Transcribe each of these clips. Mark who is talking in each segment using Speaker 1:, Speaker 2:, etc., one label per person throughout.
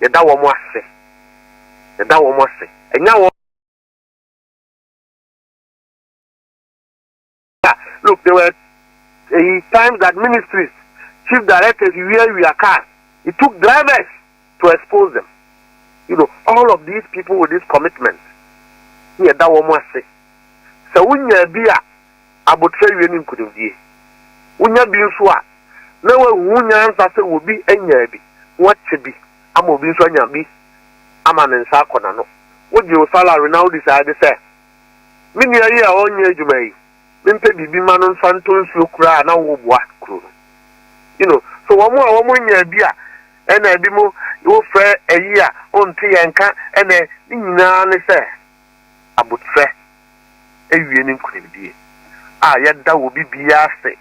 Speaker 1: yɛda wɔn ase ɛnya wɔn. Look, there were times that ministries, chief directors, wear cars. It took drivers to expose them. You know, all of these people with this commitment. Yeah, that one must say. So when you be a betray you couldn't be. When you be so, no one answer will be any be. What should be? I'm moving so you be. I'm an insakona. What your salary now decide to say? Many a year on your Jumay. Mpe bibi manon santon sukra na wo boa kro. You know, so one more nya bia e na bi mo wo frɛ ayi a onte yenka e na nyina ne sɛ abotrɛ ewie ne nkuribie a yɛda wo bibia se.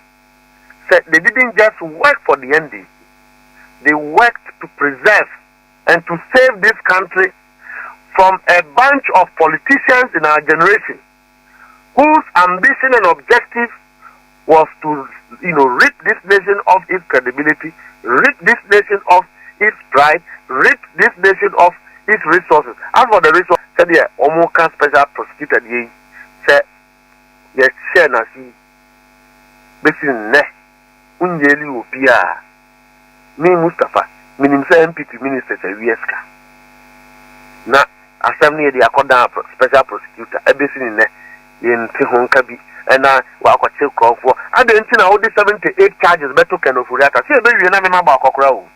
Speaker 1: They didn't just work for the NDC. They worked to preserve and to save this country from a bunch of politicians in our generation whose ambition and objective was to, rid this nation of its credibility, rid this nation of its pride, rid this nation of its resources. As for the resources, said yeah, Omoka special prosecutor said yes, share na si besin ne unjeli upia me Mustapha minim say NPP minister say wieska na assembly the akoda special prosecutor ebesin ne in Tihonka bi and wa kwache krofo adentin na odi 78 charges beto kenofuriata say be wie na me maba akokora o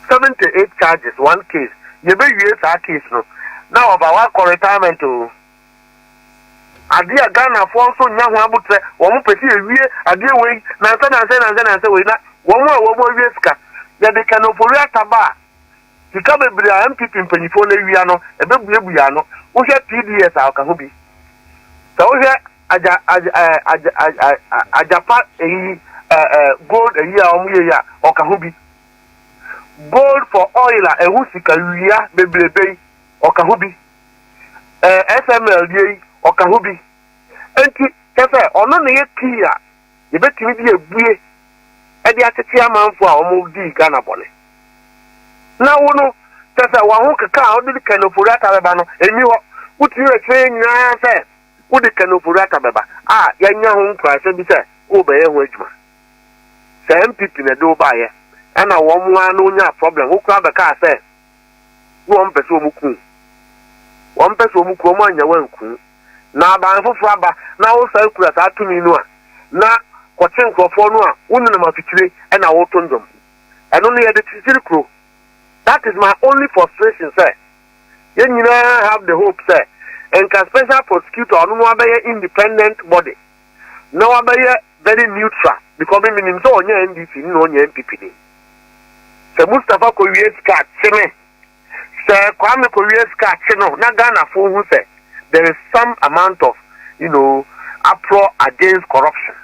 Speaker 1: 78 charges one case ye be wie sa case no na oba wa retirement o ade a Ghana for so nya ho abotre wo mo pesi ewie ade we na nsa we na wo mo a wo mo wie ska ye de kenofuriata ba sika bebre a MPP mpanyifo na wia no ebebuebua no wo hwe PDS a ka ho bi so wo hwe ajapa gold eyi a omuye ya o ka ho bi gold for oil a ehu sika wia bebrebe o ka ho bi SML dey o ka ho bi enti kefe ono ne ye kia ye betimi bi ebue e di atete amanfo a omo di Ghana bole na wono tese wa ho keka o di kanofuru atabeba no emi ho wuti retwe nya se wo di kanofuru atabeba a ya nya ho nkra se bi se wo be ye ho adwuma se MPP na do ba ye ana wo mo anu nya problem wo kra be ka se wo mpese omuku mo anya wanku na ba nfofo aba na wo sa kura sa tumi no a na kwɔkye nkrɔfo no a wo nuna mafikire na wo tondom eno no ye de tisiri kro. That is my only frustration, sir. You have the hope, sir. And can special prosecutor or no independent body. No very neutral. Because I mean so on your NDC, no NPP. Sir Mustapha Korea's cat, Sir Kwame Korea's cat, na Ghana for who say there is some amount of, uproar against corruption.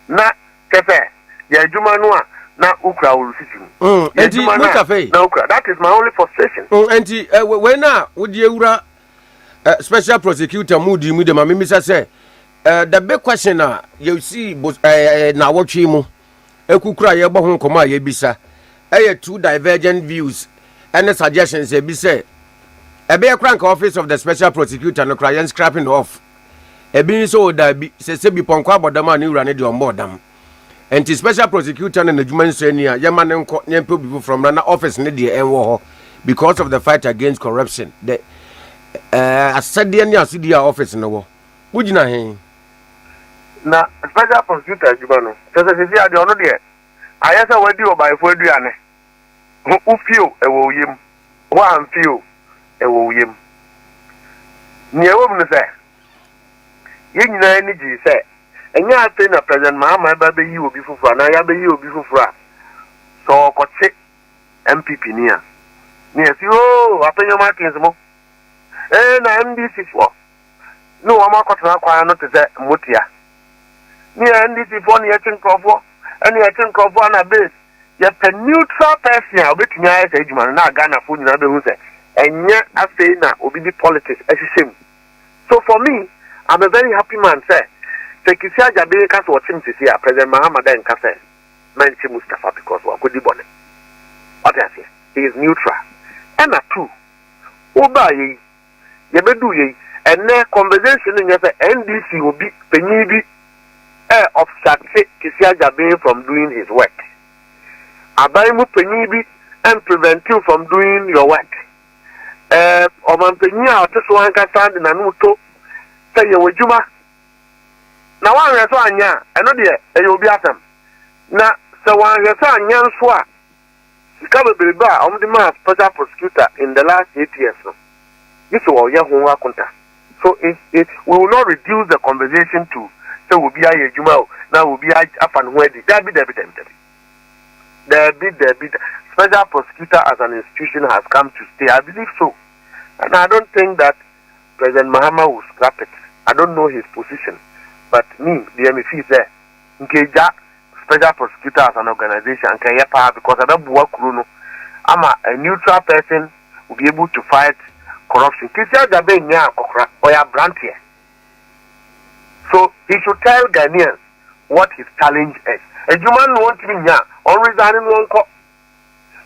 Speaker 1: Na Kefe, Yajuma na ukra ulisimu.
Speaker 2: Enti Mustapha.
Speaker 1: Na ukra. That is my only frustration.
Speaker 2: Enti when na udi ewura special prosecutor mudi mu de ma me misa say the big question na you see na wotwe mu ekukura ye bo ho nkoma ye bisa two divergent views and suggestions e bi say e be crank office of the special prosecutor no cry scrapping off e bi so da bi se bi ponko abodama na ewura ne de ombodam. And the special prosecutor and the human senior, Yaman people from Rana office in the enwo because of the fight against corruption. The Asadian City office in the war. Would you know?
Speaker 1: Now, special prosecutor, Jubano, says I don't know yet. I asked what you by for Diane. Who feel a William? One feel a William. Near woman say, you know, energy say. And you have been a president, Mamma, baby, you will be for fun. I have been you will be for fun. So, got sick MPP near. Yes, you up in your markings more. And NDC for no, I'm not going to say Mutia. Near NDC for near Chinkrofo, and near Chinkrofo on a base. Yet a neutral person, I'll be to my age, man, not Ghana food in other who say. And yet, I say now, will be the politics as you sing. So, for me, I'm a very happy man, sir. Sekisia Jabe Kas watching to President Muhammad and Kase, Manchi Mustapha because we could be bonnet. What I say? he is neutral. And a two. Oba ye, yebedu ye, and ne conversation in your NDC will be penyibi obstruct Kisia Jabe from doing his work. Abaimu penyibi and prevent you from doing your work. Oman penya to so anka stand na nuto say ye wajuma. Na wan reso anya, eno de e obi atam. Na se wan reso anya nso a sika bebeba omdi ma special prosecutor in the last 8 years no. This will ye ho akunta. So we will not reduce the conversation to say we be a juma now we be afan wedi. There be special prosecutor as an institution has come to stay. I believe so. And I don't think that President Mahama will scrap it. I don't know his position. But me, the MFI is there. Nkeja special prosecutor as an organization because I don't work I'm a neutral person will be able to fight corruption. Kisia Jabe nya kokra oya brand here. So he should tell Ghanaians what his challenge is. A human won't be nya on resigning one call.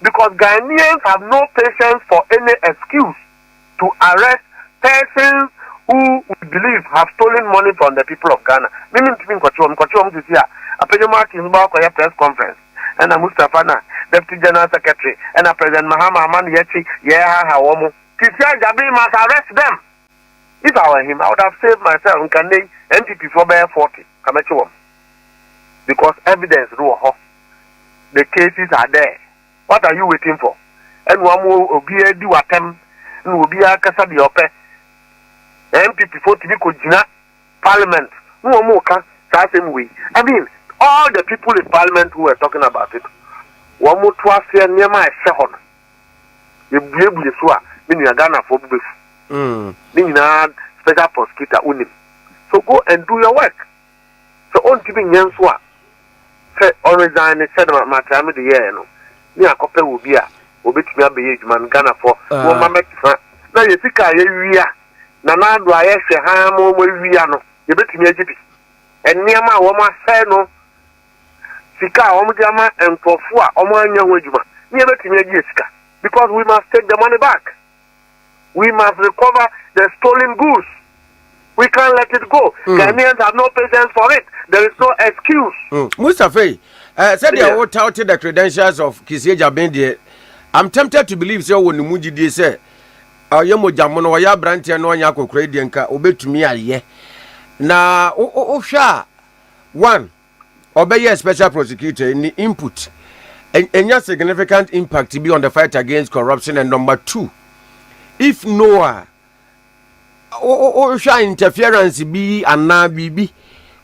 Speaker 1: Because Ghanaians have no patience for any excuse to arrest persons who we believe have stolen money from the people of Ghana. Meaning to me, Kochum this year, a Pedro Martin Baukoya press conference, and a Mustapha na, Deputy General Secretary, and a President Mahama Man Yechi, Hawomo. Kisia Jabi must arrest them. If I were him, I would have saved myself in Kpandai NPP for bear 40. Because evidence the cases are there. What are you waiting for? And one will be a do attempt, and will be a casa de ope. NPP 40 Kojina Parliament. No more same way. I mean, all the people in Parliament who were talking about it. One more twice near my shahon. You be able to swear, meaning a Ghana for beef. Meaning a special prosecutor unim. So go and do your work. So on keeping Yanswa. Say, on resign, said my time of the year, no. Near copper will be a big man Ghana for one moment. Now you think I hear. Nana do I say Hamo Viano, you bet me a jippy. And near my woman say no. Sika Omjama and for Fua Omanya Wajuma. Near bet me a Jessica. Because we must take the money back. We must recover the stolen goods. We can't let it go. Ghanaians have no patience for it. There is no excuse.
Speaker 2: Mustapha, said you all touted the credentials of Kisia Jabe. I'm tempted to believe so when Muji de say. Yemo jamono wa ya branche no anya kokora die nka obetumi aye na ohwa one obey special prosecutor in input enya significant impact to be on the fight against corruption. And number 2, if no ohwa interference bi ana bibi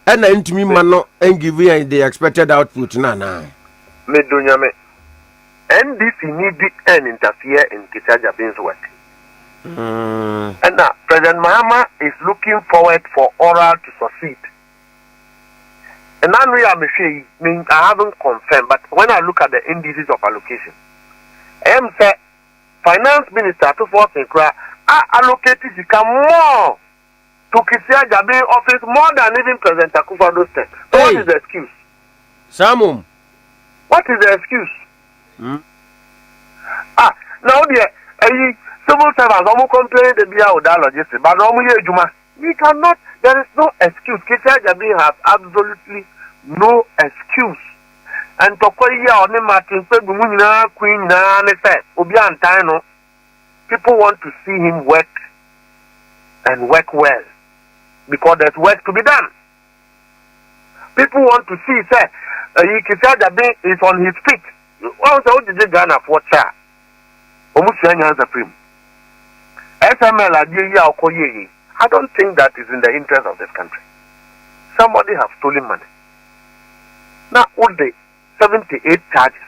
Speaker 2: ena ntumi ma no and give you the expected output na
Speaker 1: Medunyame NDC need and interfere in Kisia Jabe's work. And now, President Mahama is looking forward for oral to succeed. And now I haven't confirmed, but when I look at the indices of allocation, I am say Finance Minister to force and cry allocated more to Kisia Jabe office more than even President Akufo-Addo said. So what is the excuse?
Speaker 2: Samum.
Speaker 1: What is the excuse? Now the civil servants almost complain the Bia Oda logistics, but we cannot, there is no excuse. Kisia Jabe has absolutely no excuse. And Tokoya or Martin Queen Obi people want to see him work and work well because there's work to be done. People want to see, say, Kisia Jabe is on his feet. How did you Ghana for chair? Almost Supreme. SML, I don't think that is in the interest of this country. Somebody has stolen money. Now, would they 78 charges?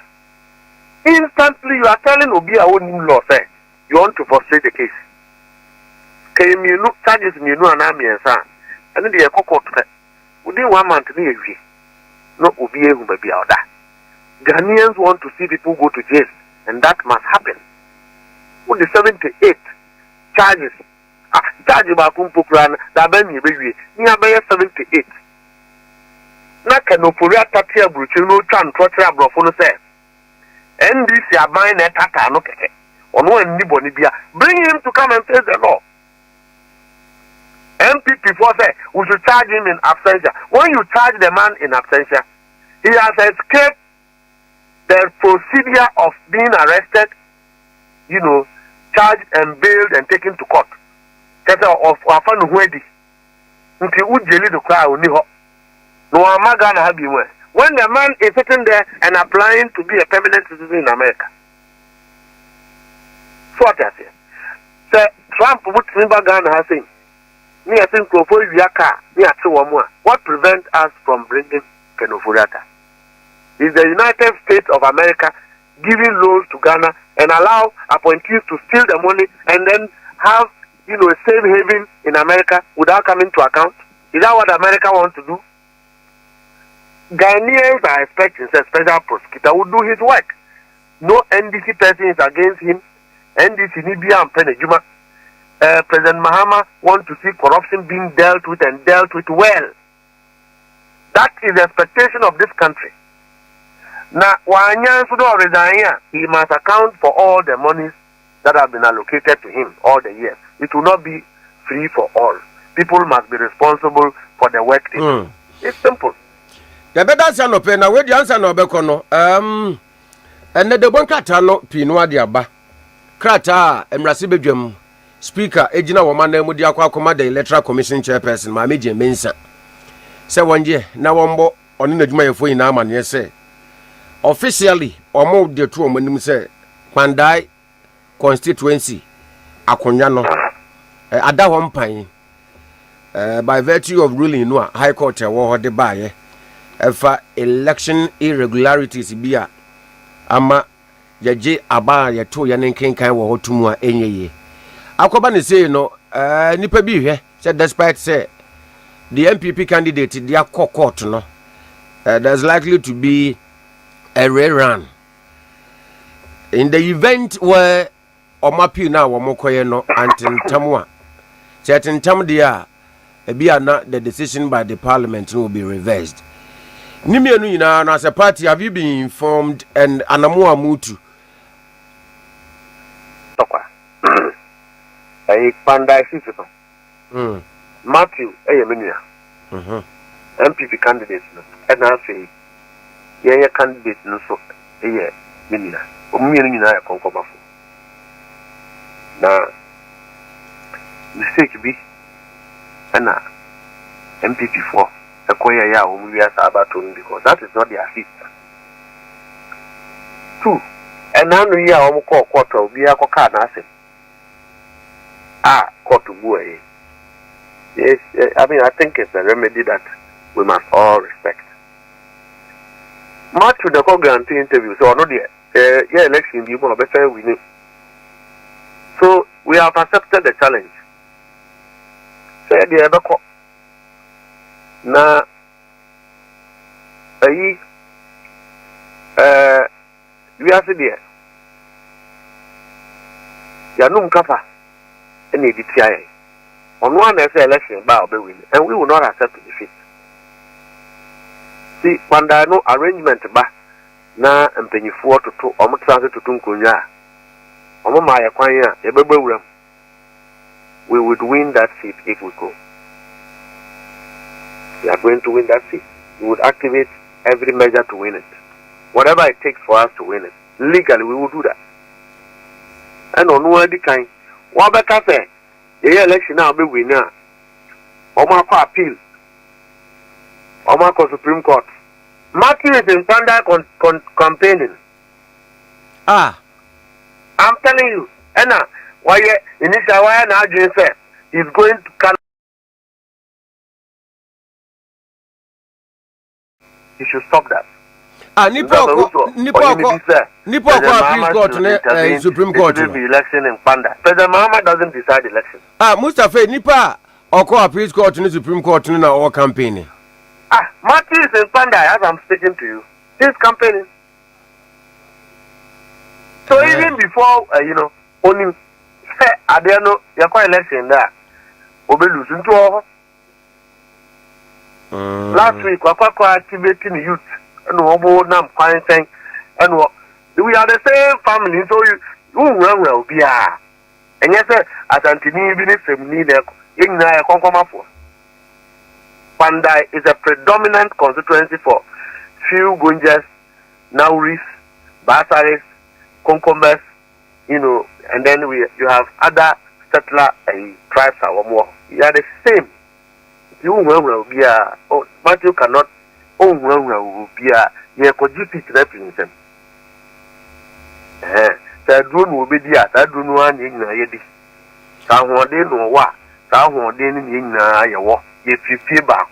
Speaker 1: Instantly, you are telling Obi own law, say, you want to frustrate the case. Can you look charges in you know an army and son? And then the court within 1 month, no Obi who may be out there. Ghanaians want to see people go to jail, and that must happen. With the 78 charges, charge about Kumpukran, that ben baby, near 78. Naka no Puria Tatia Bruchino Chan Trotra Brofono says. NDC are buying a tata no keke. On one niboni bia. Bring him to come and face the law. NPP for say we should charge him in absentia. When you charge the man in absentia, he has escaped the procedure of being arrested, charged and bailed and taken to court. That's of afan wedi. Nti ujeli do kwa oni ho. No amagana have been when the man is sitting there and applying to be a permanent citizen in America. So what I say? Sir, Trump would remember Ghana has saying, me I think what prevents us from bringing Kenofuriata? Is the United States of America giving loans to Ghana and allow appointees to steal the money and then have a safe haven in America without coming to account? Is that what America wants to do? Ghanaians are expecting a special prosecutor will do his work. No NDC person is against him. NDC Nibia and Penejuma. President Mahama wants to see corruption being dealt with and dealt with well. That is the expectation of this country. Now, he must account for all the monies that have been allocated to him all the years. It will not be free for all. People must be responsible for the work they do. It's simple.
Speaker 2: The better answer no pay na we the answer no be kono. And the bon krata no pinu ade aba. Krata emrase bedwam. Speaker ejina wo man na mu di akwa the electoral commission chairperson ma meje mensa. Se wonje na wombo ono na dwuma yefo ina amane se. Officially omo de to omanim se Kpandai constituency akonwa no ada ho mpan by virtue of ruling no high court wo ho de baaye efa election irregularities bia ama yaje aba ya to ya nenkenkan wo ho tumu a enyeye akoba ne say no nipa bi hwe say despite say the NPP candidate dia court no there's likely to be a rerun in the event where omapi na wo mokoye no antentam a certain dia ebia na the decision by the parliament will be reversed. Nimienu ina na as a party, have you been informed and anamu amutu?
Speaker 1: Kpandai Sisiko. Matthew Eyemenia. NPP candidate no. And I say yeah candidate no so Minia. Omienu ina ya konkobafo. Na mistake be and MPP 4 acquire ya Sabaton because that is not their seat. 2 and now we are quarter we are card court to go away. Yes, I mean I think it's a remedy that we must all respect. March with the guarantee interview, so not the election you want better winning. So we have accepted the challenge. Say the other court. Na we are there. Yanum Kappa and the DTI. On one election by win, and we will not accept defeat. See, when there no arrangement ba na mpenyi 4 to 2 omo transit to tunkunya. Omo ma yakwanya ebebewuram. We would win that seat if we go. We are going to win that seat. We would activate every measure to win it. Whatever it takes for us to win it. Legally, we will do that. And on one kind, what better say? The election now be winner. Oma appeal. Oma Supreme Court. Matthew is in Kpandai campaigning.
Speaker 2: I'm
Speaker 1: telling you. And why initial why now Jane said he's going to come. He should stop that.
Speaker 2: Nipo appeal court Supreme Court.
Speaker 1: Election in Kpandai. President Mahama doesn't decide election.
Speaker 2: Mustapha Nipa Oko appeal court in Supreme Court in our campaigning.
Speaker 1: Matthew is in Kpandai as I'm speaking to you. He's campaigning. So even before only Adeno Yakwa election there, Obe losing to all. Last week, Wakwa activating the youth and Obo Nam Quine saying, and We are the same family, so you will be a. And yes, as Antony Binis need a Kpandai is a predominant constituency for few Gunjas, Nauris, Basaris, Konkombes, and then you have other settler tribes or more. You are the same. You will be a, but you cannot, will be a, you could just represent. That room will be there, that room one in Yedi. Someone didn't know what, someone didn't in Iowa. If you feel back,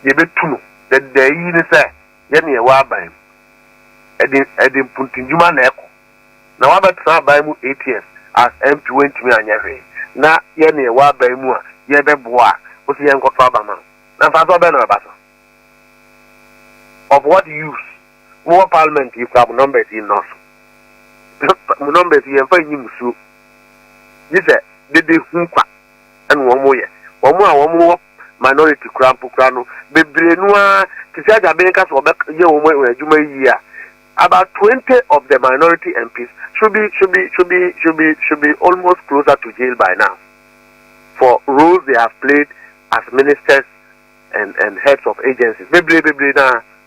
Speaker 1: you bet two, that they even say, Yenny a while by him. I didn't put in human echo. Now, I bet some by 8 years as MP went to me on your way. Now, Yenny a while by more, Yebe Bois, was the young Father. Now, Father Benner of what use? More parliament if you have numbers in North. Numbers here for him so. This is the Hunka and one more minority crampo crano. Bebrenua, Tisaga Benkers or back year. About 20 of the minority MPs should be almost closer to jail by now for roles they have played as ministers and heads of agencies. Bebre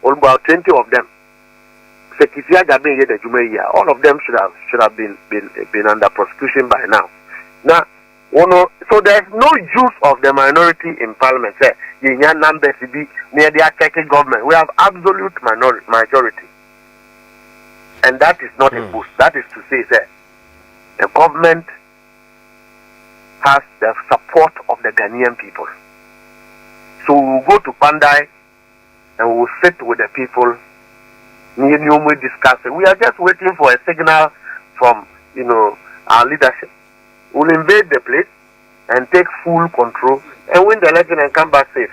Speaker 1: about 20 of them. All of them should have been under prosecution by now. Now, so there's no use of the minority in parliament. Say, numbers be near the attacking government. We have absolute majority, and that is not a boost. That is to say, the government has the support of the Ghanaian people. So we'll go to Kpandai and we'll sit with the people. We discuss it. We are just waiting for a signal from our leadership. We'll invade the place and take full control and win the election and come back safe.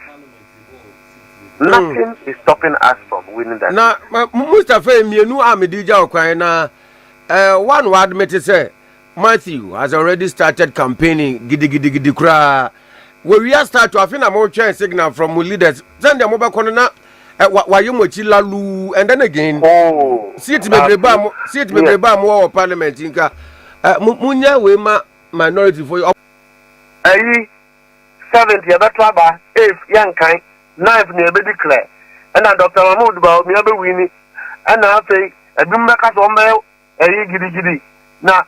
Speaker 1: Nothing is stopping us from winning that.
Speaker 2: Now, Mustapha, you army DJ Ukraine. One word me to say, Matthew has already started campaigning. Gidi kra. We are start to have a more chance signal from leaders. Send the mobile corner. Why you Lu and then again, see it may be more parliament. Inca Munya we minority for you.
Speaker 1: 70 about if young kind, knife near be declare. And Dr. Mahmoud about me ever winning. And I say, a Bimakas on mail, giddy. Now,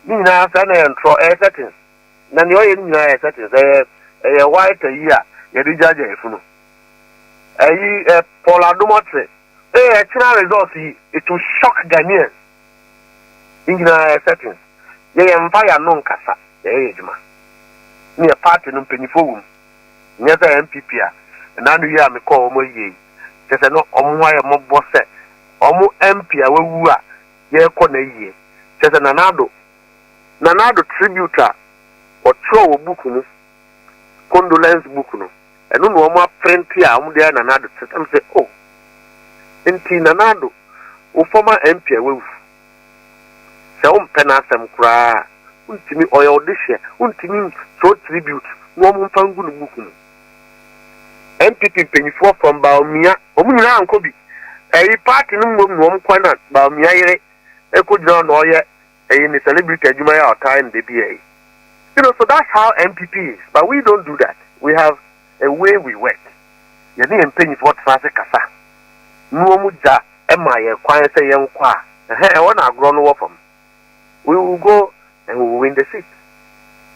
Speaker 1: Nina and throw air settings. Then you're in your settings, a white a year, you judge a Paula Dumotre, a China result, it will shock Ghanaians in settings. They empire non casa, the age man. Near party no penny for near the NPP, and now you have me call more ye. There's a no wire mob boss set, or MP away woo, ye corner ye. There's an Nanado tributor or throw bukuno, condolence bukuno. And no more print here, there and another system say, oh, in Tinanado, o former MP will some penasam cry, Untimi oil this year, Untimi so tribute, no more found good bookum. NPP penny for from Baumia, Omuna and Kobe, a party no more quite Baumia, a good John or yet a celebrity Jumaya or time the BA. So that's how NPP is, but we don't do that. We have a way we work. You didn't pay for traffic casa. No muja, Emma, quiet say young qua. I want to grown over from. We will go and we will win the seat.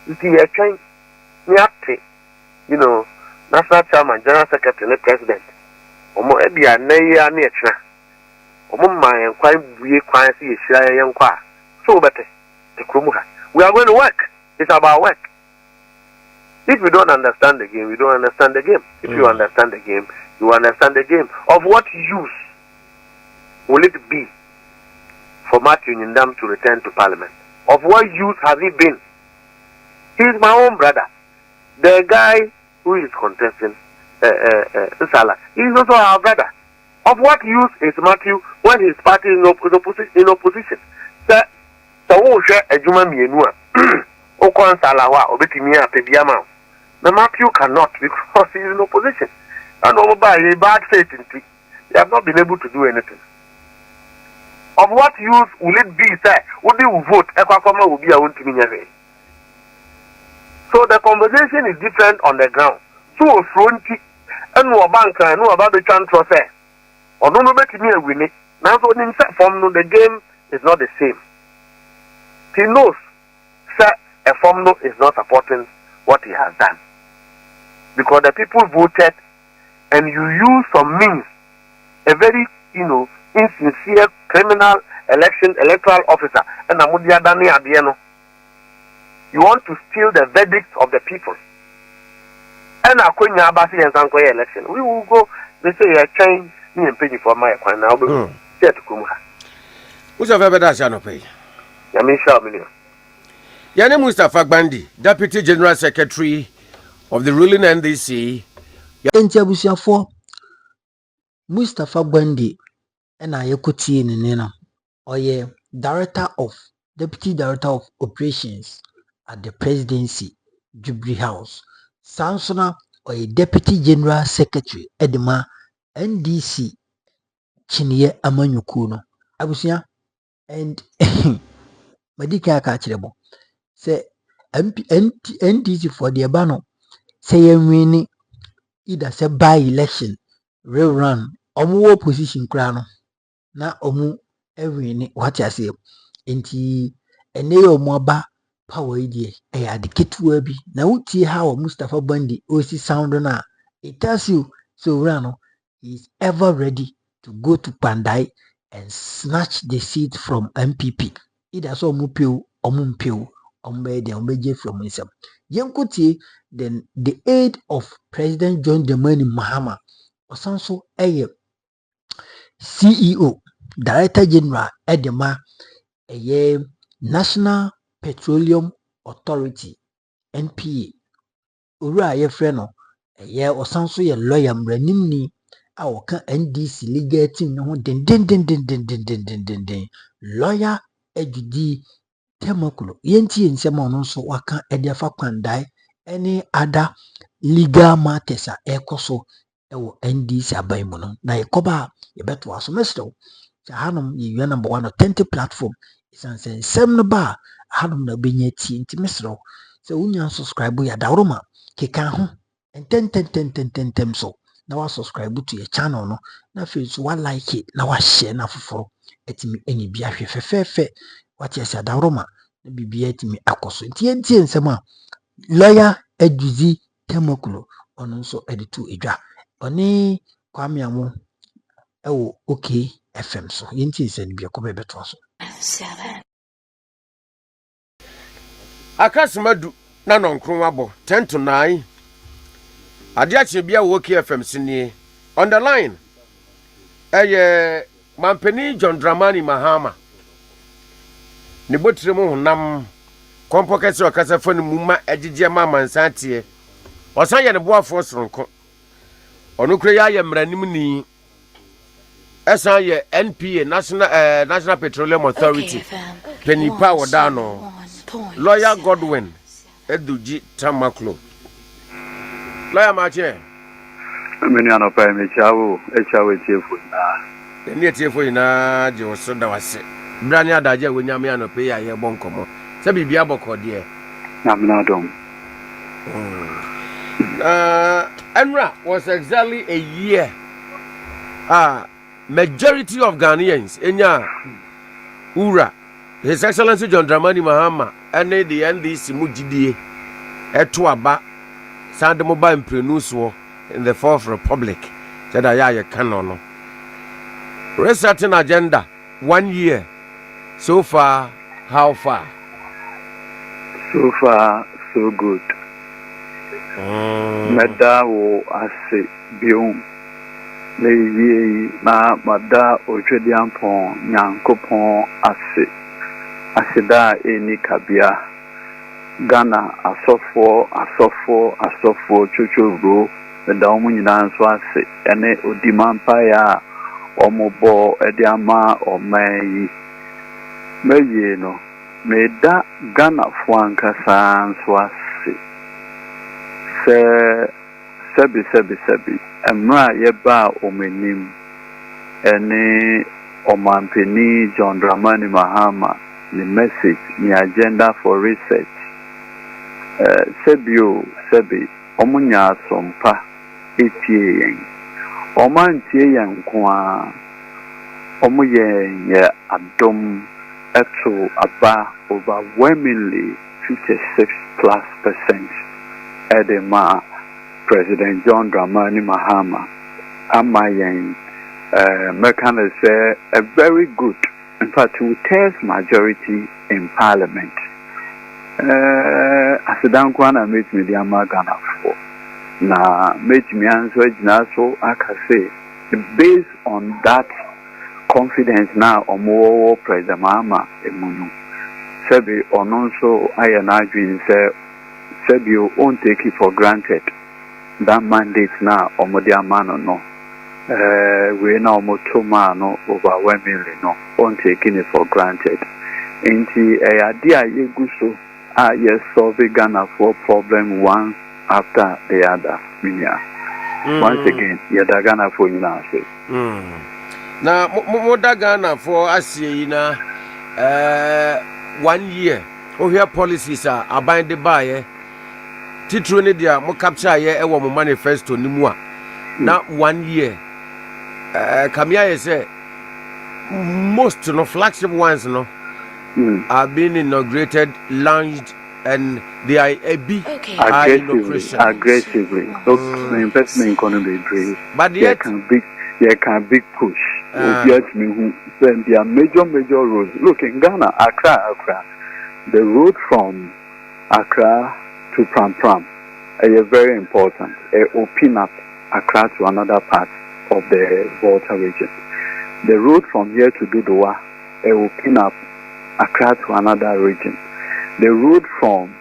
Speaker 1: You see, a train, National Chairman, General Secretary, and President. Omo Ebia, Naya, Nature. Omo, my quite we quiet see a young qua. So better. The Krumuha. We are going to work. It's about work. If you don't understand the game, you don't understand the game. If you understand the game, you understand the game. Of what use will it be for Matthew Nyindam to return to Parliament? Of what use has he been? He is my own brother. The guy who is contesting Nsala, he is also our brother. Of what use is Matthew when his party is in opposition? So who share a Juma Mienua? Okon Salawa, Obetimia, Pebiama. The Matthew cannot because he is in opposition. And over by a bad faith in they have not been able to do anything. of what use will it be, sir? Would you vote? Ekwakoma will be a want to be. So the conversation is different on the ground. So fronty and no bank and no about the transfer, sir. Or no better me win it. Now so in form no the game is not the same. He knows, sir, a form no is not supporting what he has done. Because the people voted and you use some means, a very, insincere criminal electoral officer, and Amudia Dani Adieno. You want to steal the verdict of the people. And Akonya Abasi and Sankoya election. We will go, they say, I change me and pay for my coin now.
Speaker 2: Who's a very bad shall pay?
Speaker 1: Yamisha Million.
Speaker 2: Yani Mustapha Grande, Deputy General Secretary of the ruling NDC.
Speaker 3: Entiabusiafo Mustapha Grande and Ayekoti Nena, Oye, Deputy Director of Operations at the Presidency, Jubilee House. Sansona, Oye, Deputy General Secretary, Edema, NDC, Chinye Amanyukuno. Abusia, and Madika Kachirebo. Say, NDC for the Abano, say, winning either say by election, real run, omu opposition crown. Na omu every ni what I say enti ene yo mo ba power idie e adiketu abi na uti how Mustapha Grande osi sound na it tells you so Rano is ever ready to go to Kpandai and snatch the seat from NPP either so omupio ombe ombeje from himself yenkuti then the aid of President John Dramani Mahama osanso eye CEO, Director General Edema, National Petroleum Authority, NPA. Ura ye freno, osanso ye lawyer mranimni, waka NDC legal team no den. Lawyer ejudi Temakulo. Yenti nsema ono so waka ediafa Kpandai any other legal matters a ekoso ewo NDC aban no. Na yekoba yebeto aso mesdo. Hanom ye number 1 authentic platform isanse nsem no ba hanom na benye ti nti mesdo. Se unya subscribe ya dawroma keka ho enten so na wa subscribe to your channel no na fe so wa like it na wa share na foforo etimi eni bia hwe fefefe what yes ya dawroma na bibia etimi akoso nti entie nsem a lawyer Eduzi Temakulo ono nso editu edwa oni Kwame Amu ewo okay FM so yenti nsem bia ko bebeto so
Speaker 2: Akasimadu na nonkron abo 10 to 9. Adiache bia wo KFM sini on the line. Mampeni John Dramani Mahama. Ni botire mu honam kompokese okasa fani muma ejije mama nsantie. Osan ye ne boafo soronko. Ono kure ya mranim ni. Esan ye NPA National Petroleum Authority. Penipa wodano. Lawyer Godwin Eduji Tamaklo. Lawyer Mache.
Speaker 4: Many an open me chawo, cheerful na.
Speaker 2: Any cheerful na jo so da wase. Brania daje we nyame anope ya ye bon komo. Se bibia boko de.
Speaker 4: Na mna dom.
Speaker 2: Enra was exactly a year. Majority of Ghanaians enya ura His Excellency John Dramani Mahama and the NDC Mujidie Etuaba Sand Mobile Imprenus in the Fourth Republic. Said I canon. Resetting agenda 1 year. So far, how far?
Speaker 4: So far, so good. Meda wo ase biom. Le na mada otwediampon nyankopon ase. Asida eni kabia Ghana asofo chochoro da omu nyina nso ase ene odimampa ya omobo ediama omayi meye no meda Ghana fo ankasa nso ase sebi emra yeba omenim ene Omampeni John Dramani Mahama, the message, the agenda for research. Sebi, Omunya Sompa, Etie, Omantie Yankwa, Omuye Adom, Eto Aba, overwhelmingly 56+% Edema, President John Dramani Mahama, Amayen. Merkan say a very good, in fact, two-thirds majority in Parliament. Asidan Kwana made me the Amagana for. Na made me answer so I can say, based on that confidence now, Omo President Mahama Emunu. Sebi ononso ayanaju say Sebi won't take it for granted. That mandate now, Omo the Amano no. We now motoma no overwhelmingly no on taking it for granted. Inti idea yeguso yes solve Ghana for problem one after the other. Once again, yada Ghana for you now say.
Speaker 2: Now moda Ghana for asie na 1 year. Oh here policies are abide by titro ne dia mo capture ye e wo mo manifesto ni mu a na 1 year. Kamia say most flagship ones are being inaugurated, launched, and they are a big
Speaker 4: aggressively. The investment economy is
Speaker 2: but yet
Speaker 4: can big push. Yet me who then there are major roads. Look in Ghana, Accra, the road from Accra to Pram is very important. Open up Accra to another part of the Volta region. The road from here to Dodowa will open up Accra to another region. The road from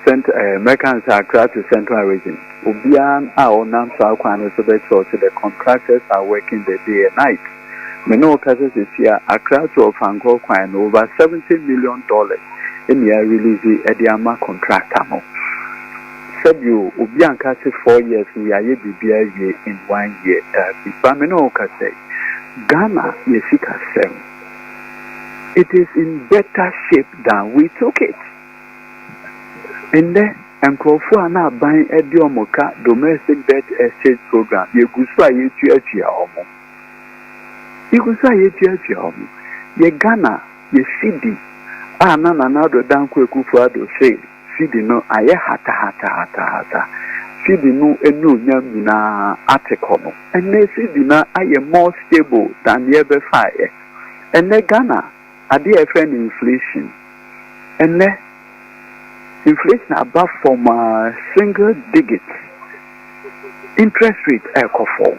Speaker 4: Accra to Central region. Obian our the contractors are working the day and night. Many cases is here Accra to Ofango Kwan over $70 million in the release Ediama contractor. You Ubian Kasi 4 years, we are BBI in 1 year. Pameno say Ghana, Yesika 7. It is in better shape than we took it. And then, and Kofu na buying Ediomoka domestic debt exchange program. You go say you homo. You go say you homo. Ye Ghana, ye CD. Na do dan Kufu do say. Fidi no aye hata fidi no enu nyam na article no ene fidi na aye more stable than the ever fire ene Ghana ade e friend inflation ene inflation above from single digits interest rate e ko fall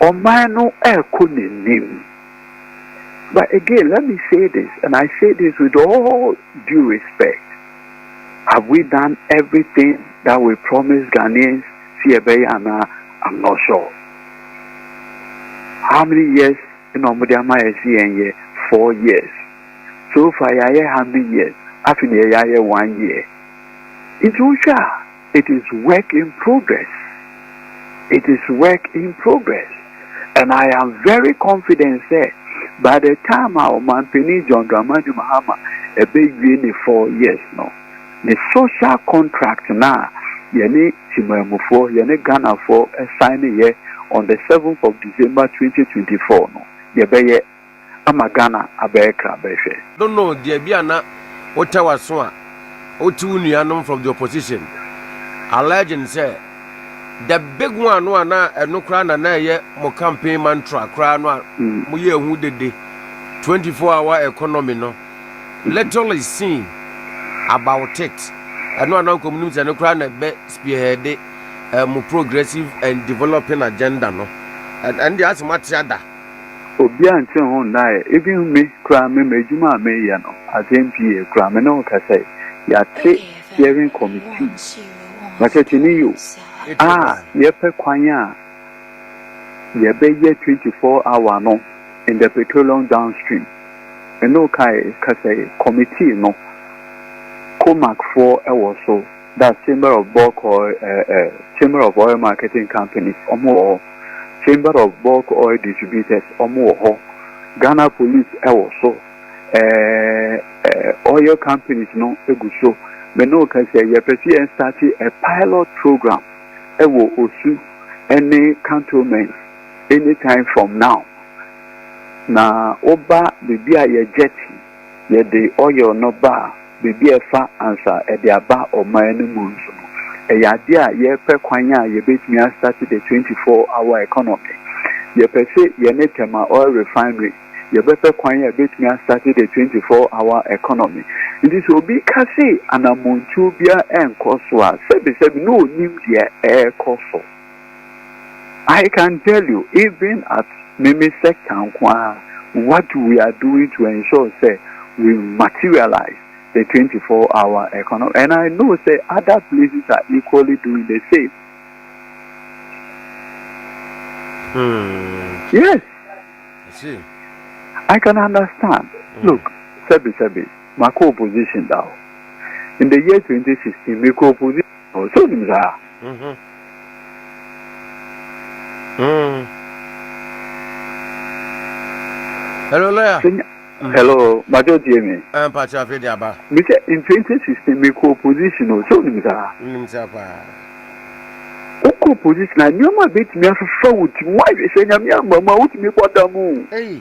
Speaker 4: o man no e ko nim. But again, let me say this, and I say this with all due respect. Have we done everything that we promised Ghanaians? I'm not sure. How many years in Omodiama is 4 years. So far, how many years? After 1 year. It is work in progress. It is work in progress. And I am very confident that by the time our man Penny John Dramani Mahama a big win 4 years now. The social contract now, Yene Timamufo, Yene Ghana for a signing here on the 7th of December 2024. No, Yabeye Amagana Abeka Beshe.
Speaker 2: Don't know, dear Biana, Ottawa Swa, Otunianum from the opposition. A legend say the big one, no crown and a more campaign mantra, crown one, Muye who did the 24-hour economy. No, little is seen about it. And no community and no crown a bit spearheaded more progressive and developing agenda. No, and that's much other.
Speaker 4: Obian Chon, even me, cram me, Juma Mayano, as NPA, Crameno Cassay, Yate hearing committee. But at you, Yepe Quanya, Yebe 24-hour no in the petroleum downstream. And no Kai Cassay committee no. Comac 4 also, that Chamber of Bulk or Chamber of Oil Marketing Companies, or more Chamber of Bulk Oil Distributors, Omo, Ghana Police, also, oil companies, no, so, Meno can say, you started a pilot program, osu, any cantonments, anytime from now. Na oba bibi a ye jetty ye de oil no ba bibi efa answer e de aba o man no mu nso e ya de a ye pe kwan a ye betimi start the 24-hour economy ye pe se ye ne tema oil refinery ye be pe kwan a betimi start the 24-hour economy this will be kasi anamuntu bia enkoso a sebi no nim de e koso. I can tell you even at Mimi sector, what we are doing to ensure say we materialize the 24-hour economy, and I know say other places are equally doing the same. Yes,
Speaker 2: I see.
Speaker 4: I can understand. Look, Sebi, my co-opposition now in the year 2016, my co-opposition also
Speaker 2: Hello, Lawyer.
Speaker 4: Hello, Majo Jimmy.
Speaker 2: I'm Pacha Fediaba.
Speaker 4: In 2016, my co-opposition also co-opposition, I knew my bit me for wood. Why is saying I'm young, Mamma, would me what the moon?
Speaker 2: Hey,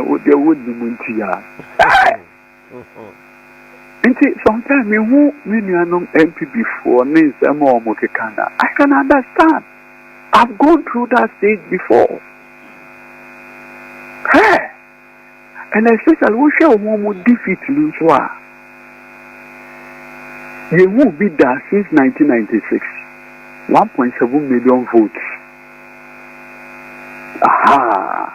Speaker 4: would there would be Muntia? And sometimes me who many are non NPP for names and more Mokekana. I can understand. I've gone through that stage before. Hey, and especially we shall one defeat Lunswa. You won't be there since 1996. 1.7 million votes. Aha.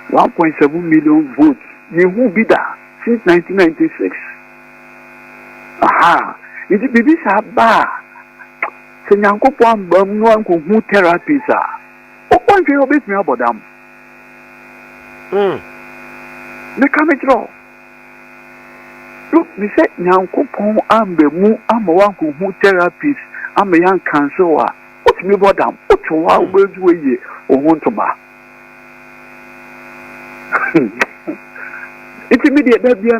Speaker 4: 1.7 million votes. You won't be there since 1996. Aha. It's a baby Saba. Senyanko Pam Bam who therapies are. What point you obey me about them? Me come draw. Look, me say Nyanko Pom Ambe Mu Amawan who therapies. I'm a young cancer. What's me about them? What's a wild words way or want to ma? Intermediate baby,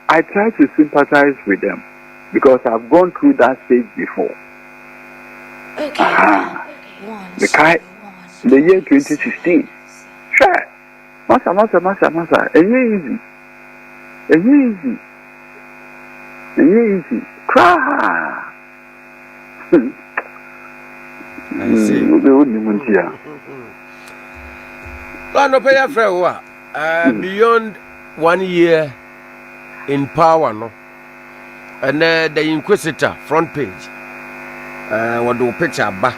Speaker 4: I try to sympathize with them because I've gone through that stage before. The year 2016. Sure. Massa. Easy. Cry.
Speaker 2: I see. Beyond 1 year in power, no, and the Inquisitor front page. What do picture ba?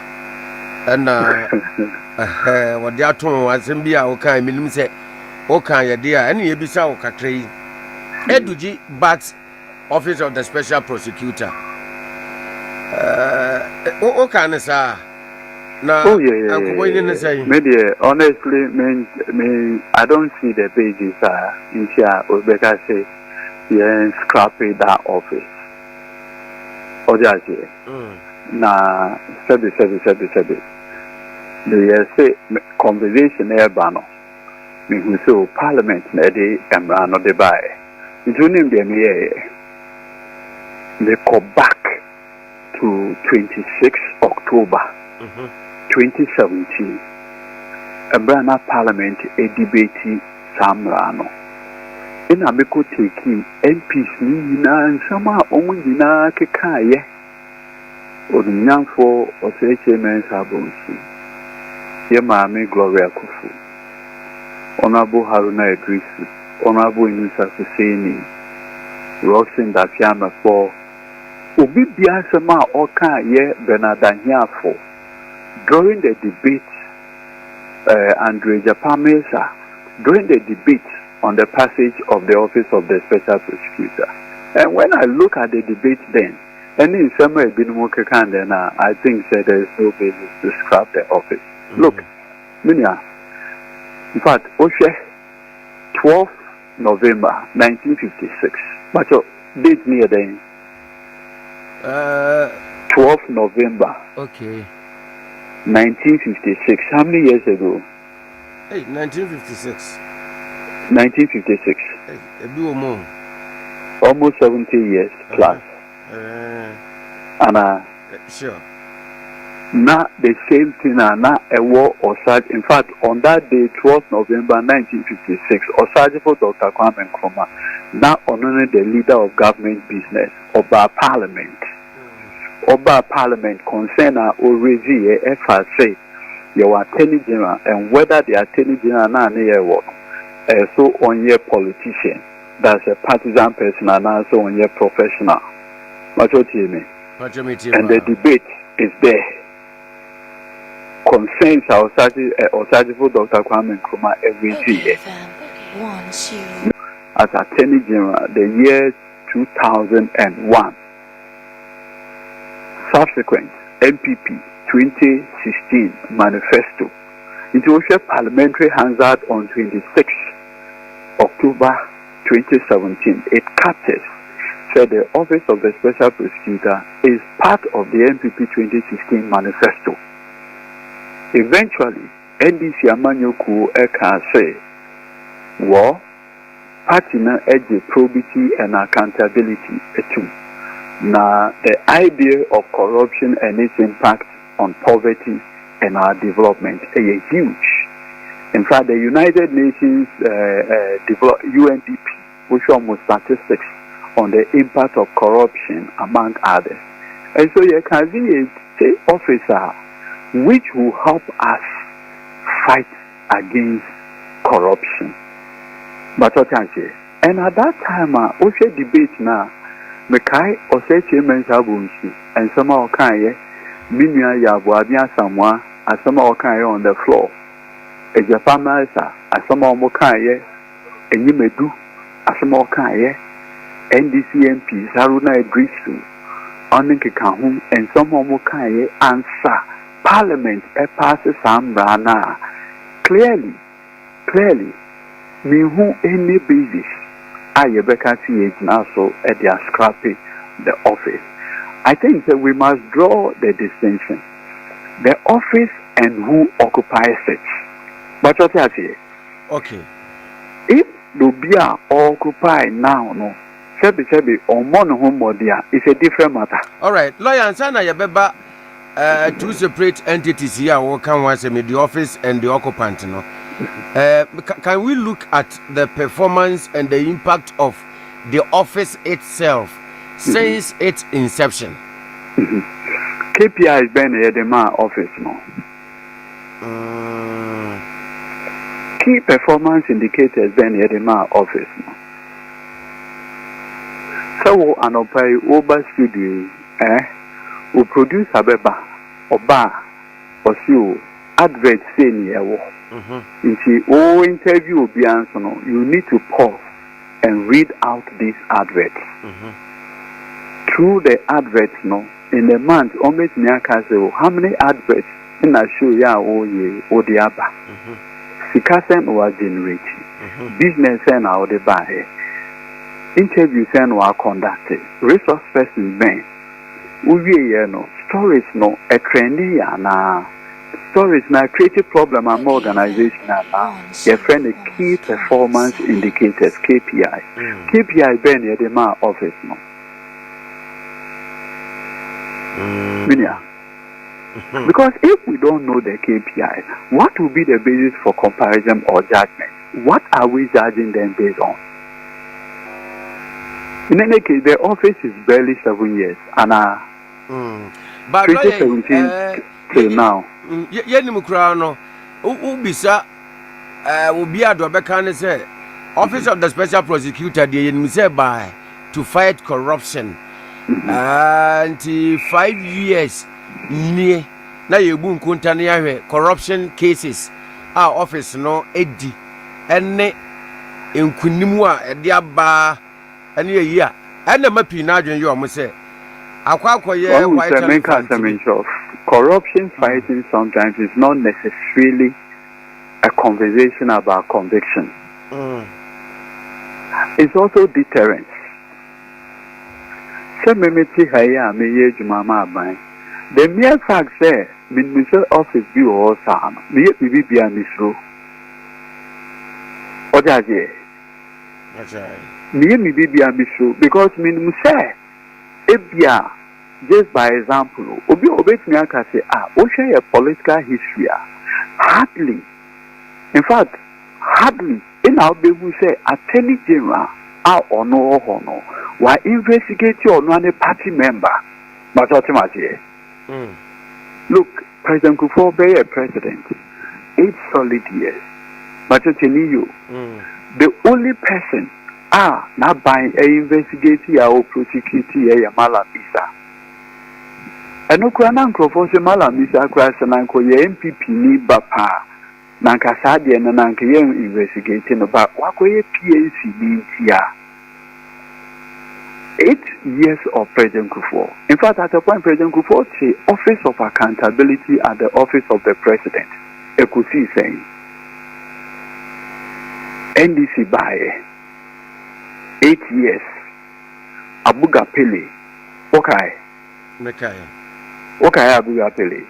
Speaker 2: And what they are told was in Bia Oka, Milim said, Oka, ya dear, and ye be so Katri. Eduji backs Office of the Special Prosecutor. Oka, sir. No,
Speaker 4: oh yeah. Maybe honestly, me, I don't see the pages in here. Rebecca say, yeah, scrapping that office. Or just na sabi. The say conversation there, bano. Me who so Parliament na de emra no de buy. Into name them here. They go back to 26 October. 2017, a brand new Parliament a debate Samrano. In a meko taking MPs Nina and Sama Omina Kekaye or the young for or HMS Abonsi. Yamame Gloria Kufu. Honorable Haruna Idrisu, Honorable Inusa Husseini, Roxin Dafiama for Ubi Biasama Oka Ye Benadanya for. During the debate, Andre Japamesa, during the debate on the passage of the office of the special prosecutor, and when I look at the debate then, and in some way, I think that there is no basis to scrap the office. Look, Minya, in fact, Oshe, 12th November 1956. What's your date near then? 12th November.
Speaker 2: Okay.
Speaker 4: 1956. How many years ago?
Speaker 2: Hey, 1956.
Speaker 4: 1956.
Speaker 2: Hey, a bit more.
Speaker 4: Almost 70 years plus. And
Speaker 2: sure.
Speaker 4: Not the same thing, not a war or such. In fact, on that day, 12th November 1956, Osajifo Dr. Kwame Nkrumah, not only the leader of government business, Oba Parliament. Oba Parliament concern already FRC, your Attorney General, and whether the Attorney General now so on your politician, that's a partisan person, and also on your professional. What you mean? And the debate is there. Concerns our Osajifo Dr. Kwame Nkrumah every year. As Attorney General, the year 2001. Subsequent NPP 2016 manifesto. It was a parliamentary handout on 26 October 2017. It captures said the office of the special prosecutor is part of the NPP 2016 manifesto. Eventually, NDC Amanyoku Eka say, war, party na edge probity and accountability too. Now, the idea of corruption and its impact on poverty and our development is huge. In fact, the United Nations UNDP, which almost statistics on the impact of corruption among others. And so you can see a state officer which will help us fight against corruption. But what can I say? And at that time, we should debate now. Mekai ose chairman sabunsu and some of kind minya yabu abia samwa as some of kind on the floor. A Japanese as some of kind and you may do as some of kind NDC MP Saruna Idrisu Oninke Kahum and some of kind answer Parliament passes Sambrana clearly me who any basis I see also at their scrapping the office. I think that we must draw the distinction. The office and who occupies it. But what I say?
Speaker 2: Okay.
Speaker 4: If Lubia occupy now, no, Sebi on one home or there, it's a different matter.
Speaker 2: All right. Lawyer Ansana Yabeba, two separate entities here working once the office and the occupant, no. Can we look at the performance and the impact of the office itself since its inception?
Speaker 4: KPI has been here the man office no. Key performance indicators been here the man office no. So an over studio will produce a beba or bar or you advert saying here. If you interview Biansono, you need to pause and read out these adverts. Through the adverts, no, in a month, almost near how many adverts in a show ya or the abba? Sikasen was generating business and out the buy interviews and were conducted. Resource persons men, no stories no a trendy na. Stories now create a problem among organizations now. Your friend the key performance indicators KPI. KPI been at the man office no. Because if we don't know the KPI, what will be the basis for comparison or judgment? What are we judging them based on? In any case, the office is barely 7 years and
Speaker 2: but
Speaker 4: 2017 till now.
Speaker 2: Yenimukra ubisa ubi adobeka say office of the special prosecutor dey say by to fight corruption and 5 years near na yebu nkunta na yahwe corruption cases office no edi ene enkunimu a ede aba ene yi a ene mapi na adwen yo mo say akwakoye white
Speaker 4: corruption fighting sometimes is not necessarily a conversation about conviction. It's also deterrence. The mere fact say, Minister Office view or Sam, me be a misro. What does it?
Speaker 2: That's right.
Speaker 4: Me be a misro because minimum say, Ebia, just by example, Obi obey me, I can say, what share a political history? Hardly. In fact, hardly. In our people say, Attorney General, or no, why investigate your non party member? But what am I saying? Look, President Kufuor be a president 8 solid years. But what you the only person not by a investigate or prosecute a Malam Isa. And no Kranan Crofos Malam Isa Crass and Uncle NPP ni Bapa Nankasadi and Nankayan investigating about what way PAC means here. 8 years of President Kufuor. In fact, at a point, President Kufuor say Office of Accountability at the Office of the President. Ekusi saying NDC by 8 years. Abuga Pele. Okay. Okay, Abuga Pele.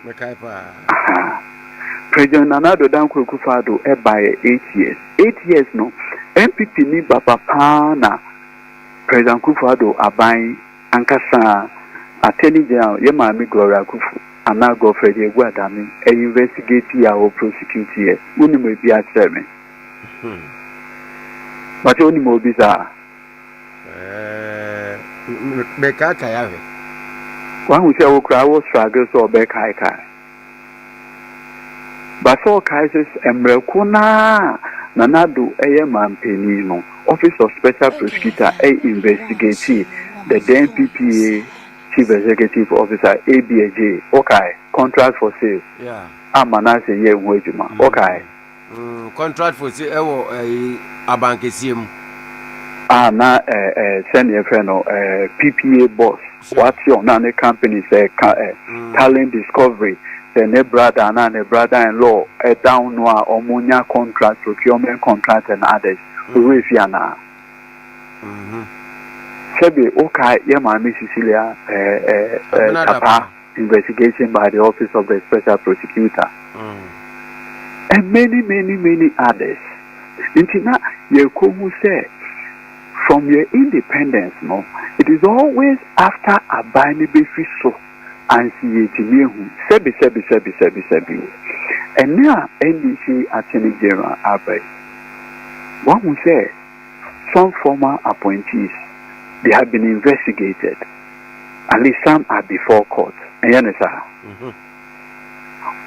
Speaker 4: President Nanado Danko Kufado by 8 years. 8 years no. NPP ni Baba Pana. President Kufuor abai ankasa Attorney General Yemami Gloria Kufu and now go for the Guadami a investigate ya or prosecute ye. Uni may be a chairman. But only more bizarre. One who say Okra was struggles or Bekai. But so Kaisers and Melkuna Nanadu Ayaman Penino. Office of Special Prosecutor A investigate the NPP Chief Executive Officer ABAJ. Okay, contract for sale.
Speaker 2: Yeah.
Speaker 4: Amanase ye wejuma. Okay.
Speaker 2: Contract for sale. Abankesim.
Speaker 4: Na send your friend PPA boss. What's your name company say talent discovery. Ne brother and ne brother-in-law a down noir or munya contract procurement contract and others. Rufiana. Sebi okay, Yamami Cecilia Tapa investigation by the Office of the Special Prosecutor. And many others. Intina Yekomu say from your independence, no, it is always after a binding befiso and see Sebi. And now NDC Attorney General Abbey. One will say some former appointees, they have been investigated. At least some are before court. And you understand?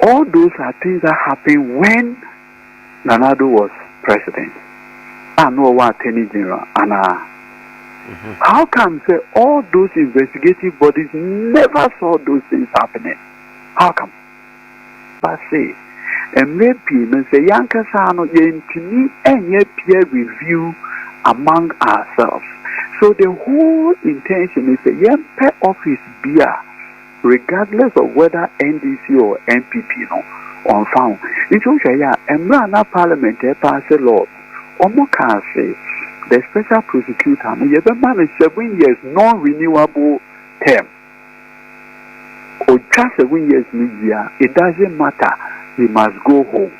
Speaker 4: All those are things that happened when Nanado was president. I know what Attorney General. And how come say all those investigative bodies never saw those things happening? How come? But say, and maybe say Yankasano yentimi and yet peer review among ourselves. So the whole intention is a young pet office beer, regardless of whether NDC or NPP no on found. It's also and run parliament pass a law. Omo can say the special prosecutor no you man is 7 years non-renewable term. Or just 7 years media, it doesn't matter. He must go home.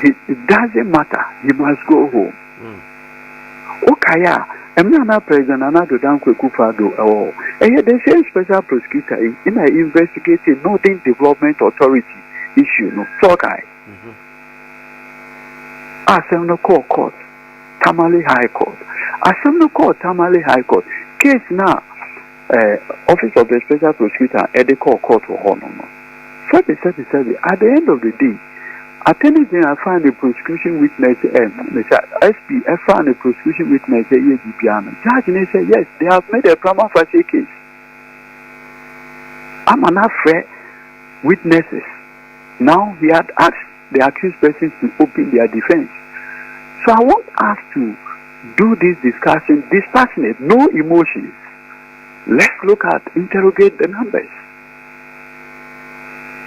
Speaker 4: It doesn't matter. He must go home. Okay, I'm not president. I'm not done with Kufado. Oh, and yet the same special prosecutor in an investigating Northern Development Authority issue. No, so okay. Assembly Court, Tamale High Court. Assembly Court, Tamale High Court. Case now. Office of the Special Prosecutor at the court for honor. 7. At the end of the day, Attorney General find a prosecution witness SP found a prosecution witness Judge say yes, they have made a prima facie case. I'm an afraid witnesses. Now he had asked the accused persons to open their defense. So I want us to do this discussion dispassionate, no emotions. Let's look at, interrogate the numbers.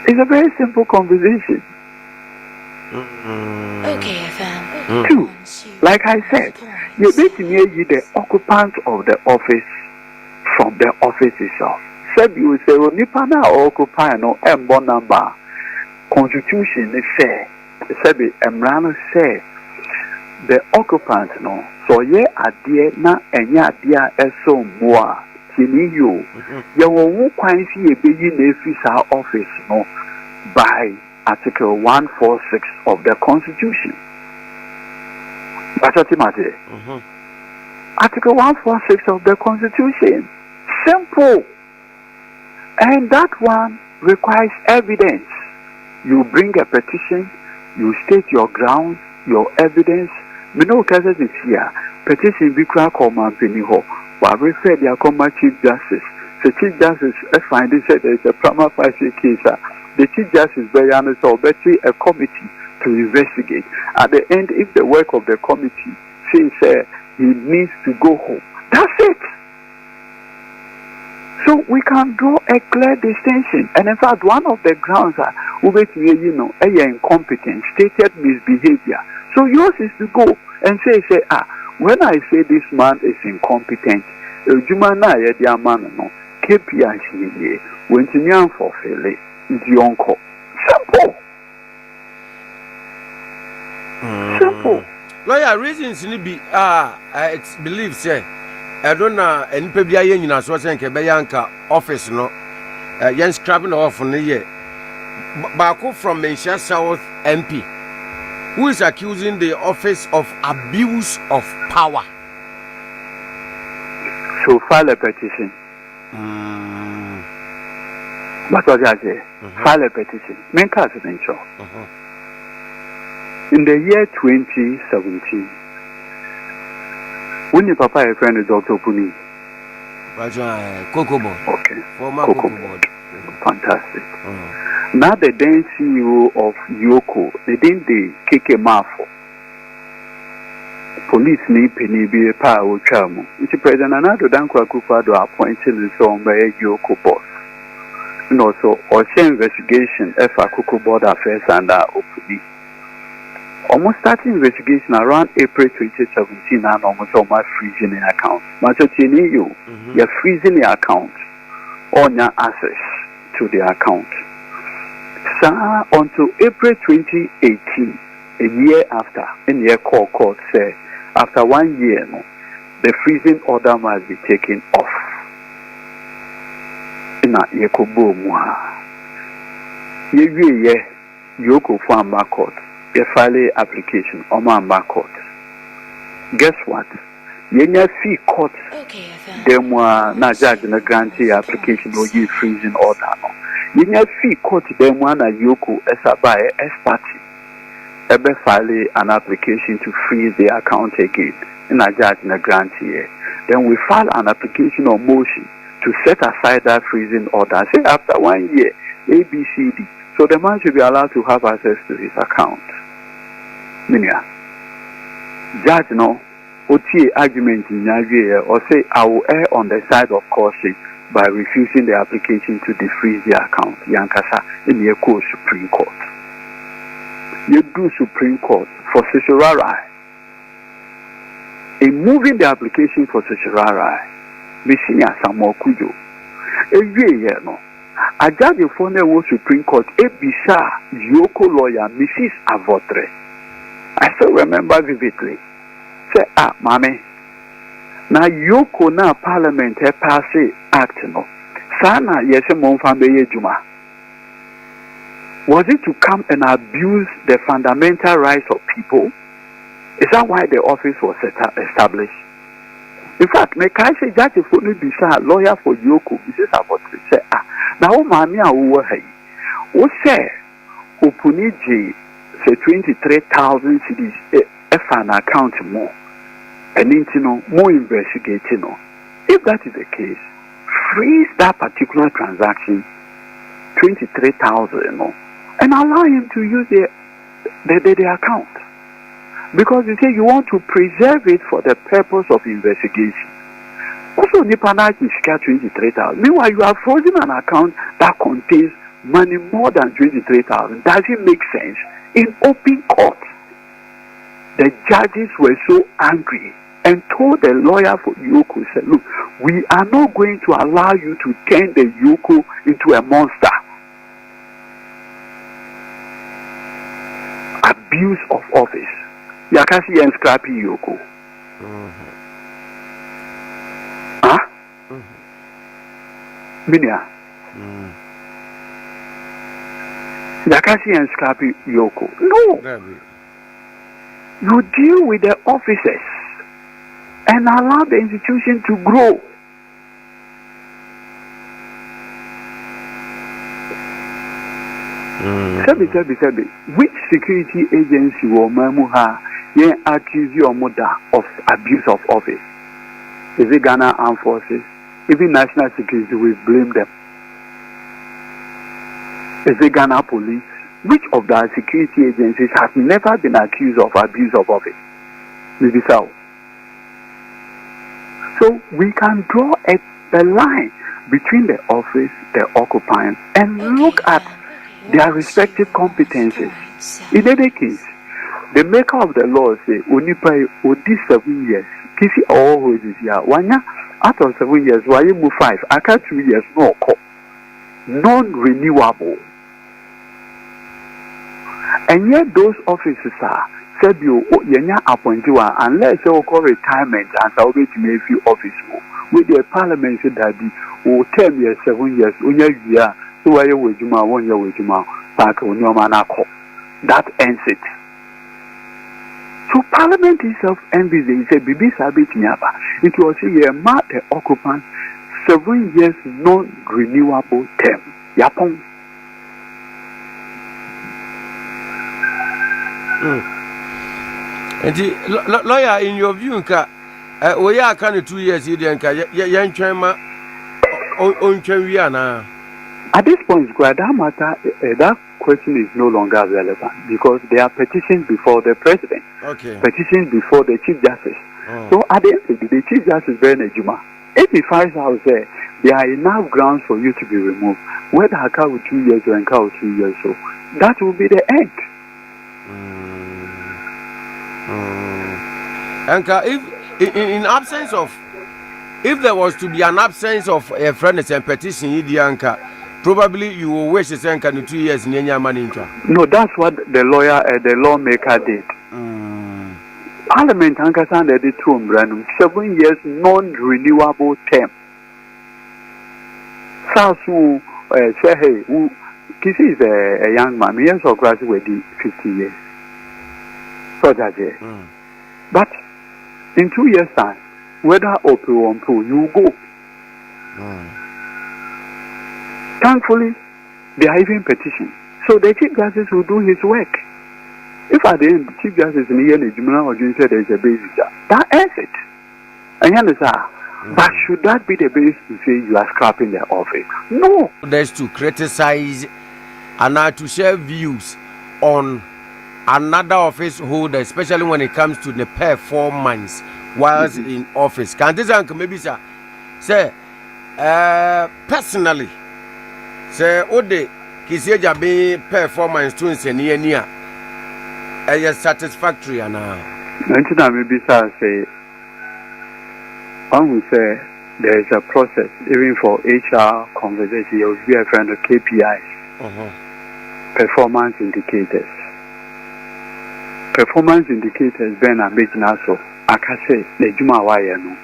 Speaker 4: It's a very simple conversation.
Speaker 5: Okay, FM.
Speaker 4: 2, like I said, you bet me the occupant of the office from the office itself. Said you say, well, Nipana occupy no embo number. Constitution is say, said Emrano say, the occupant no, so ye adie na enya dia eso moa, tini you, ye won't quite see a baby in office no, by Article 146 of the Constitution. Article 146 of the Constitution. Simple. And that one requires evidence. You bring a petition, you state your grounds, your evidence. Me no cases is here. Petition be crack or man penny ho. But refer the Akoma Chief Justice. The Chief Justice find it said there is a prima facie case. The Chief Justice very honest or better a committee to investigate. At the end, if the work of the committee says he needs to go home, that's it. So we can draw a clear distinction. And in fact, one of the grounds are incompetent, stated misbehavior. So yours is to go and say, when I say this man is incompetent, KPI when to fulfill it, simple. Simple.
Speaker 2: Lawyer, reasons ni be I believe say I don't know NPP nyina so say nke be yanka office no yen scrapping off no ye Baako from Mensha South MP who is accusing the office of abuse of power.
Speaker 4: So file a petition. What was I say? File a petition. Make us an intro. In the year 2017, when your papa a friend is Dr. Puni.
Speaker 2: Cocoa Board.
Speaker 4: Okay.
Speaker 2: Former Cocoa Board.
Speaker 4: Fantastic. Now the then CEO of Yoko, they didn't kick him off. Police need penny be a power charm. It's President Anado Dankwa Kufado appointed his own by a Yoko boss. And also, or investigation if a Cocoa Board affairs under Opuni. Almost starting investigation around April 2017 and almost freezing the account. You're freezing the account on your access to the account. So until April 2018, a year after, in the court said, after 1 year, the freezing order must be taken off. In a Yakobo Muha. Ye Yoko Farmer Court. A file application on my court. Guess what? Yenya fee court. Them were not judging a grantee application or you freezing order. Yenya fee court them one a Yoko as a buyer as party. Ebe file an application to freeze the account again in a judging a grantee. Then we file an application or motion to set aside that freezing order. Say after 1 year, ABCD. So the man should be allowed to have access to his account. Minya. Judge no, OTA argument in Nigeria or say I will err on the side of caution by refusing the application to defreeze the account. Yankasa in the Supreme Court. You do Supreme Court for Sisurarai. In moving the application for Sisurarai, Messinia Samokujo. A year no. A judge for the Supreme Court, Ebisa Yoko lawyer, Mrs. Avotre. I still remember vividly. Say, mommy. Now Yoko na Parliament pass act no. Sana yes a juma. Was it to come and abuse the fundamental rights of people? Is that why the office was established? In fact, may I say judge for me be a lawyer for Yoko, Mrs. Avotre say now, mammy, I will say, what say, Opuniji say 23,000 cities, if an account more, and more investigating. If that is the case, freeze that particular transaction, 23,000, and allow him to use the account. Because you say you want to preserve it for the purpose of investigation. Also, Kpandai is 23,000. Meanwhile, you are frozen an account that contains money more than 23,000. Does it make sense? In open court, the judges were so angry and told the lawyer for Yoko, said, look, we are not going to allow you to turn the Yoko into a monster. Abuse of office. Yakasi and Scrappy Yoko. Huh? Minia. Yakasi and Scrappy Yoko. No. You deal with the officers and allow the institution to grow. Sabi. Which security agency will Mamuha accuse your mother of abuse of office? Is it Ghana Armed Forces? Even National Security will blame them. Is it Ghana Police? Which of the security agencies has never been accused of abuse of office? Maybe so. So we can draw a line between the office, the occupants, and look at their respective competences. In any case, the maker of the law say, Unipa, Odi 7 years. Kisi all this year. Wanya, out of 7 years, why you move 5? I can't 2 years, no. Non-renewable. And yet those officers are said you appointed unless you call retirement and so be to make you office with the parliament said that be 10 years, 7 years, year, so why you with you 1 year with you back on your manako. That ends it. So parliament itself envies it. It's a baby sabit nyaba. It was a mark the occupants 7 years non-renewable term. Yapon.
Speaker 2: And lawyer, in your view, we are kind of 2 years here, young Chama on Chamiana.
Speaker 4: At this point, that matter, that question is no longer relevant because there are petitions before the president, petitions before the chief justice. So at the end of the day, the chief justice Benejuma, 85 hours there, there are enough grounds for you to be removed. Whether I count with 2 years or I count with 2 years, so that will be the end.
Speaker 2: And if in absence of, if there was to be an absence of a friendly and petition, Idianka, probably you will wish to send 2 years in any money.
Speaker 4: No, that's what the lawyer, the lawmaker did. Parliament Ankasan did 2 7 years non-renewable term. Sasu say, hey, Kisi is a young man, he has graduated 50 years. So that's it. But in 2 years' time, whether open or unpool, you go. Thankfully, they are even petitioning. So the Chief Justice will do his work. If at the end, the Chief Justice in the end, or you said there is a basis, that ends it. And you understand? But should that be the basis to say you are scrapping the office? No.
Speaker 2: There's to criticize and not to share views on another office holder, especially when it comes to the performance whilst in office. Can this uncle maybe say personally, say Ode Kiseja be performance to near satisfactory and
Speaker 4: maybe say one will say there is a process even for HR conversation. You will be a friend of KPIs, performance indicators. Performance indicators then are making us so I can say the Juma no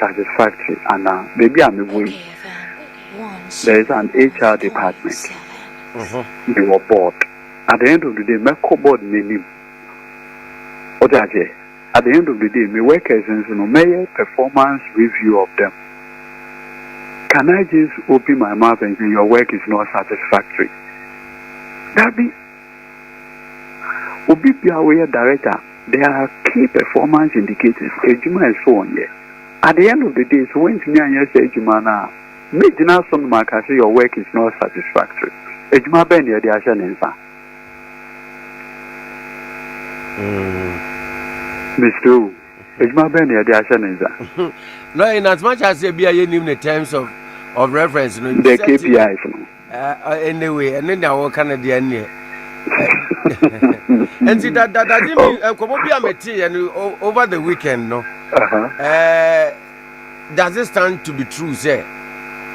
Speaker 4: satisfactory and maybe I'm away. There is an HR department. They were board. At the end of the day, my board name. At the end of the day, my workers and may performance review of them. Can I just open my mouth and say your work is not satisfactory? That be Obi director, there are key performance indicators. Ejuma and so on. At the end of the day, so when you say Ejuma now, make now some marker say your work is not satisfactory. Ejuma ben the action answer. Mr. Ejuma ben the action answer.
Speaker 2: No, in as much as they be in the terms of reference, the
Speaker 4: KPIs.
Speaker 2: Anyway, and then I will Canadian. And see that didn't mean and over the weekend, no. Does it stand to be true, sir?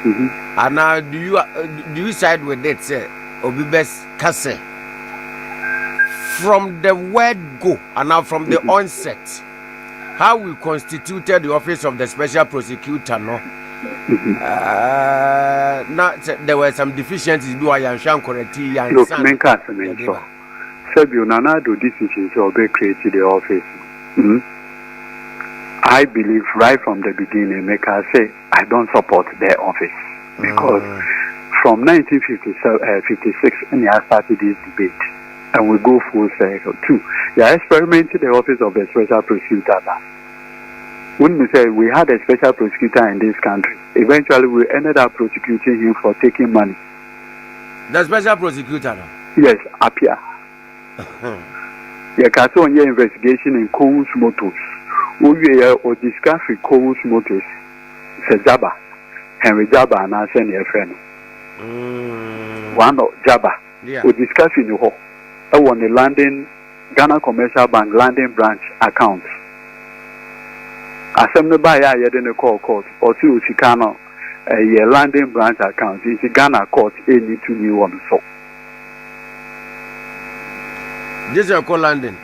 Speaker 2: And now, do you side with it, sir? Obi best kase from the word go, and now from the onset, how we constituted the office of the special prosecutor, no? Now there were some deficiencies. Do I am correct?
Speaker 4: Look, Sebio Nana do decisions or be created the office. I believe right from the beginning, make us say I don't support their office because from 1956 when I started this debate, and we go full circle too. They experimented the office of the special prosecutor. When we say we had a special prosecutor in this country, eventually we ended up prosecuting him for taking money.
Speaker 2: The special prosecutor?
Speaker 4: Yes, Apia. You can see your investigation in Coles Motors. We or discuss with Coles Motors. Say Jabba, Henry Jabba, and I send your friend. One of Jabba. We discuss in the hall. I want the London Ghana Commercial Bank London branch account. Assembly by a yedin call court or two Chicano a London branch account. It's a Ghana court. A need to new one so.
Speaker 2: This is called London.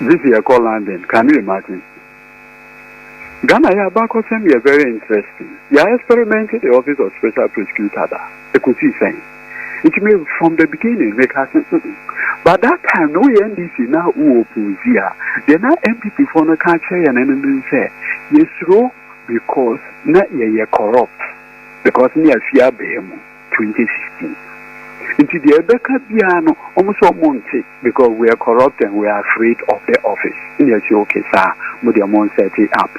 Speaker 4: This is called London. Can you imagine? Ghana, yeah, back was very interesting. Yeah, experimented the office of special prosecutor. I could see saying it may from the beginning make us. But that time, no NDC now who oppose here. They now NPP for no country and then say yes, because not ye corrupt because near fear BM 2016. Into the Rebecca Biano almost a month because we are corrupt and we are afraid of the office. Yes, okay, sir. With the month set it up.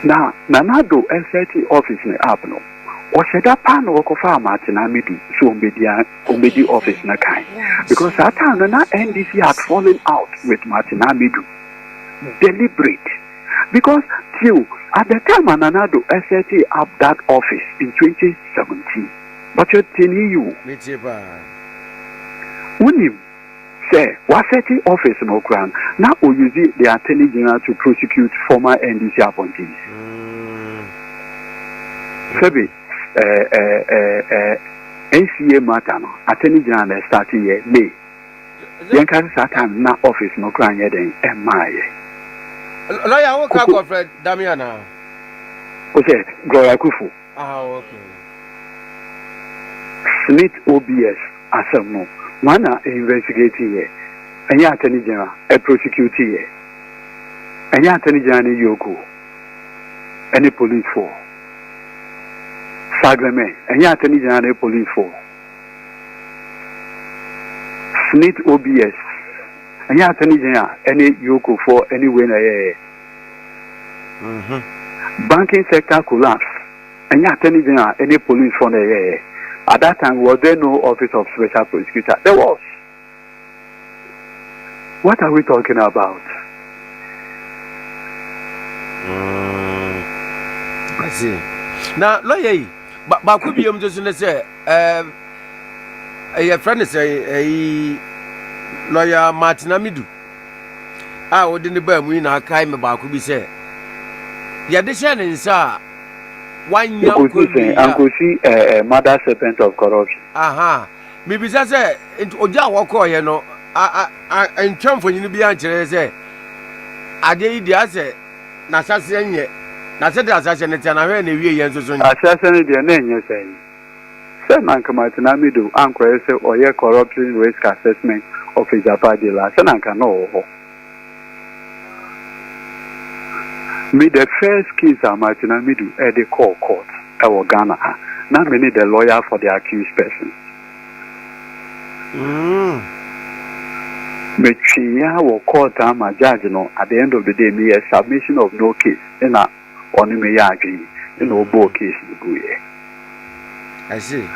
Speaker 4: Now, Nanado set the office in the up no. Or said that pan work of our Martin Amidu, so Omedi office na kind. Because that time the NDC had fallen out with Martin Amidu. Deliberate. Because till at the time Nanado set up that office in 2017. But you're telling you, when you say, what setting office no ground, now we use the Attorney General to prosecute former NDC appointees. Sebi, NCA matter, no, Attorney General starting here, May. Then can start time now office no ground yet, and my.
Speaker 2: Lawyer, what kind of Fred Damiana?
Speaker 4: Okay, Gloria Kufu.
Speaker 2: Ah, okay.
Speaker 4: Smith OBS Asamo, one are investigating here, and ya Attorney General, a prosecutor here, and ya Attorney General Yoko, any police for Sagrame, and ya Attorney General police for Smith OBS, and ya Attorney General any Yoko for any winner. Banking sector collapse, and ya Attorney General any police for the at that time, was there no office of special prosecutor? There was. What are we talking about?
Speaker 2: I see. Now, lawyer, but could be just say, a friend say, lawyer Martin Amidu. I wouldn't be when I came about could be say. Yeah, the Shannon, sir. One young could
Speaker 4: see a mother serpent of corruption.
Speaker 2: Aha. Maybe that's it. Oja wako, you know. I come for you to be answered. Say, I did the answer. Nassassin yet. Nassad assassin, and I ran a year.
Speaker 4: Assassinate your name, you say. Sir Mankamatamidu, Uncle, or your corruption risk assessment of his apadilla. Sananka no. Me the first case of Martin Amidu at the court, our Ghana. Now many the lawyer for the accused person. But she will court my judge no at the end of the day me a submission of no case in a on me agree in no both case.
Speaker 2: I see.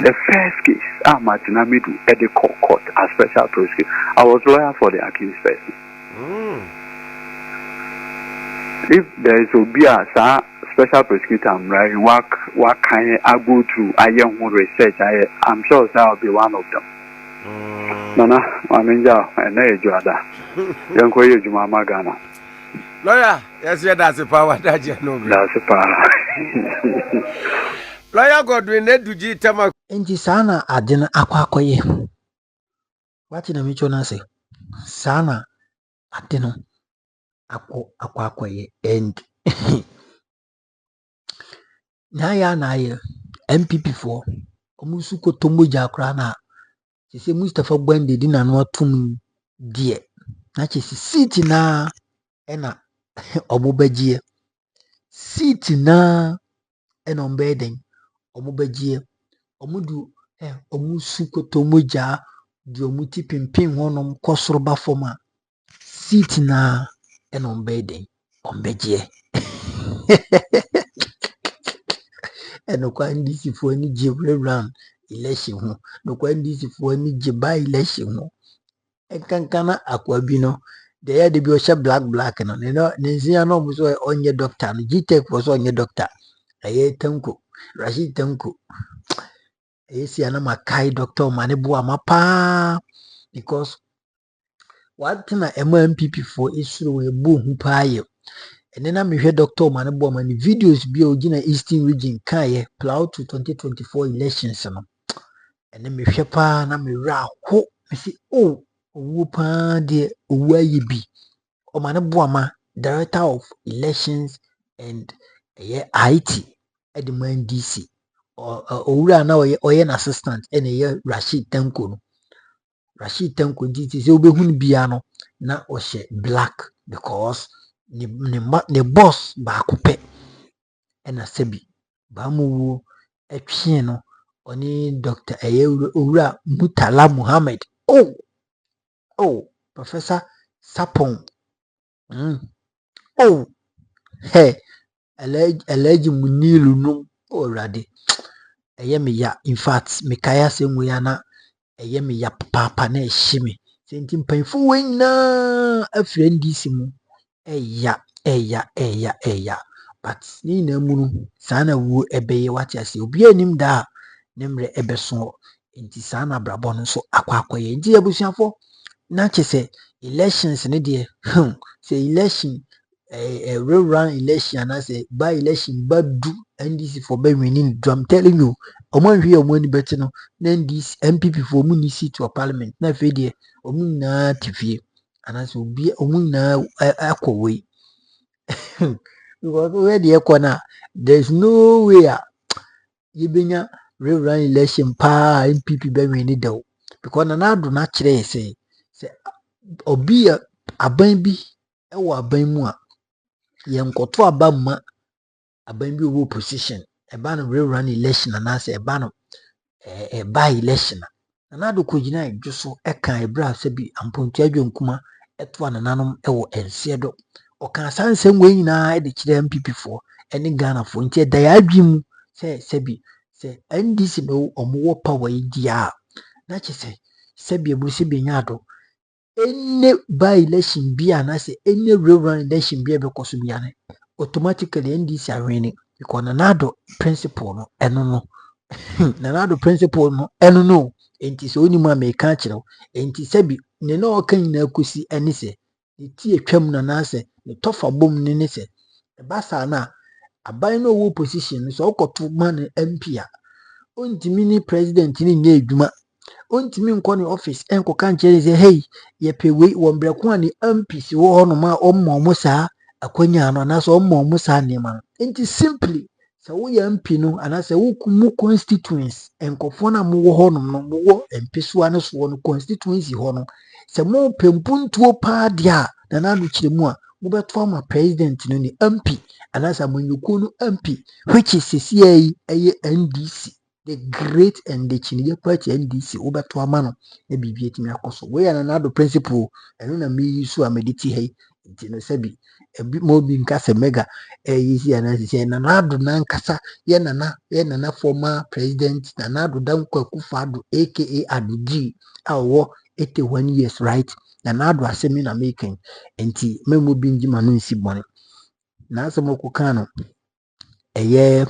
Speaker 4: The first case Martin Amidu at the court as special prosecutor. I was lawyer for the accused person. If there is a special prosecutor, right, what kind I go through, I young research, I'm sure that will be one of them. Nana, Aminja, and Juada. Yanko Juma Magana.
Speaker 2: Lawyer, yes, that's the power that you know.
Speaker 4: That's a para.
Speaker 2: Lawyer Godwin, ne duji tama.
Speaker 3: Enti sana adena akwakoye. Wati na micho nase. Sana adena akwakoye. And na ye NPP for omusu ko tombo jakra na se Mustapha Grande di na no atum die na chesi seat na ena omobagye seat na ena ombeden omobagye omudu omusu ko tombo ja di omuti pimpin honom kosoro ba forma seat na ena ombeden ombagye eno kwa NDC fo ni je round election ho no kwa NDC fo ni je by election ho enkankana akwa bi no de ya de bi o hye black no ne no ne nsia no mo so onye doctor no GTech fo so onye doctor aye tanko Rashid tanko esi ana makai doctor mane bo amapa because what na MPP fo isuro we bo hu paaye ene na mehwe doctor mane bo mane videos bi o gina Eastern region kaye plow to 2024 elections no ene mehwe pa na mewra ho mesi oh owu pa de owu ayi bi o mane bo ama director of elections and IT at the NDC owura na oye na assistant ene ye Rashid Tanko no Rashid Tanko DT se obehun bia no na o hye black because ne boss ba akopɛ ena sebi ba mu etwe no oni Dr. owura Mutala Muhammad Professor Sapon hey alleged Munilu no already me ya in fact me kaya se mu ya na me ya papa na ehime senti mpanfo wen na afre NDC mu eya but ni na mu no sana wu ebeye wati ase obi anim da nemre ebeso enti sana brabo no so akwakoye enti abusuafo na chese elections ne de say election rerun election na say by election badu NDC for be winning I'm telling you omo hwe omo ni beti no na NDC MPP for mu ni seat for parliament na fe de omo na tifie ana so obi omo na akowe because where the corner there's no way yibenya rerun election pa MPP be winning do because na do na kire say obi aban bi ewo aban mu a ye nkoto aba ma aban bi wo position eba no rerun election na say eba no by election na do ko gina edwoso eka ebra se bi ampontu adwonkuma eto anananom ewo ense do o kan sansem we nyina e de kire MPP fo ene Ghana fo nti da ya adwim se bi se NDC no omo power yi dia na che se bi ebusi bi nyado any by election bi anase any rerun election bi ebekoso bi ane automatically NDC are winning because nanado principle no eno no nanado principle no eno no enti so oni ma me ka kire enti sabi ne na okan nyina kosi ene se ne ti atwam nanase ne tofa bom ne se basa na aban no wo position so okoto man MP a ontimi ni president ni nya edwuma ontimi nkɔ ne office enko kan kire say hey ye pewe wo mbreko ani MPs wo hono ma ommo saa akwanya no na so ommo saa nema enti simply sɛ wo yɛ MP no ana sɛ wo mu constituents enkofo na mo wo hono no mo wo MP so ano so no constituency ho no sɛ mo pempuntuo pa dia na na do kire mu a mo beto ama president no ni MP ana sɛ manyuko no MP which is CCA NDC the great and the Chinese party NDC obeto ama no na bibie timi akoso we yana na do principle eno na me use amediti hey nti no sabi ebi mo bi nka se mega yisi ana se na na do na nkasa ye na former president na do dan kwakufa ado aka adoji awo 81 years right na do asemi na making nti memo bi njima no nsi bone na asemo kuka no eye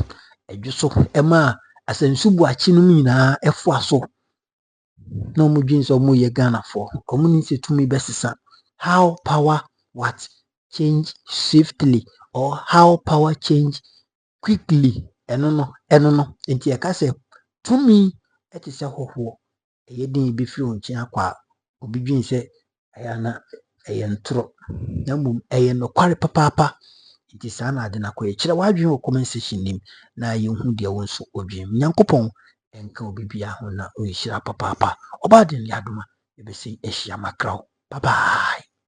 Speaker 3: edwoso ema asansu bu achi no nyina efo aso No mu dwin so mu ye Ghana for. Community to me best how power what change swiftly or how power change quickly. Eno no. Enti e ka se to me eti se hoho. Eye din bi fi on kyin akwa obi dwin se aya na eye ntro. Na mum eye no kware papa. Enti saa na ade na kwa kire wadwen wo comment section nim na ye hu de wo nso odwen. Nyankopɔn enka obi bia ho na o yira papa. Oba den yadoma ebesi ehia makraw. Bye bye.